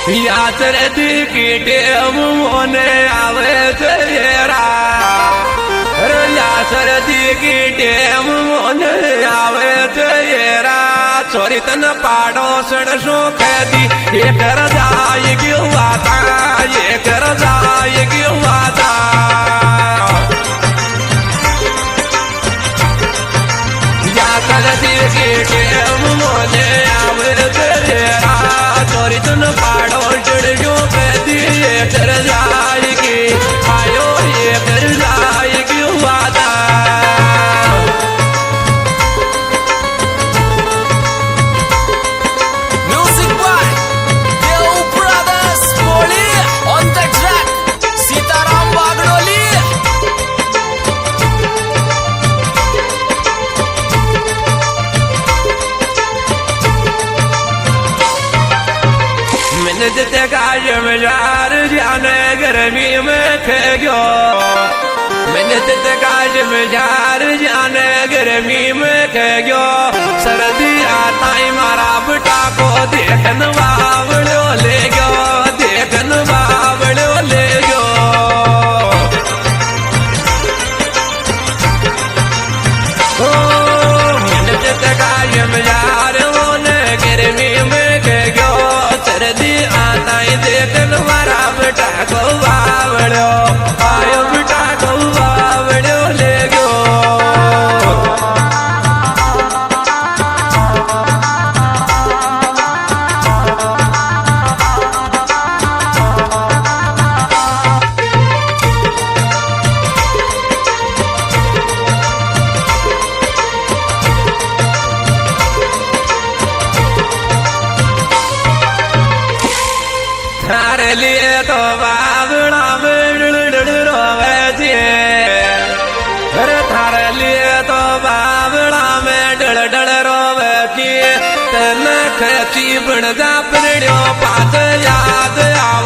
यात्रा टिकटे मोने आवे तेरा यात्रा टिकटे मोने आवे तेरा चोरी तन पाड़ो सड़सो खेदी ये कर जाए क्यों आता ये कर जाए क्यों आता यात्रा टिकटे मोने आवे तेरा चोरी तन पाड़ो सड़सो खेदी ये कर जाए कि आयो ये कर जाए क्यों आता Music by Deo Brothers Poli on the track Sitaram Bagdoli मैंने जिते काज में जार जाने गर्मी में खेगो मैंने जिते काज में जार जाने गर्मी में खेगो सर्दी आता ही मारा बेटा को देखन बावड़ो ले गयो देखन बावड़ो ले गयो ओ मैंने जिते काज में जार होने गर्मी में खेगो सर्दी आता ही देखन मारा बेटा को बावड़ो आयो बेटा को बावड़ो ले गयो थारे लिए तो बावड़ा में डड़ रोवे छे अरे थारे लिए तो बावड़ा में डड़ रोवे छे तन खची बन जा पड़ियो पात याद आव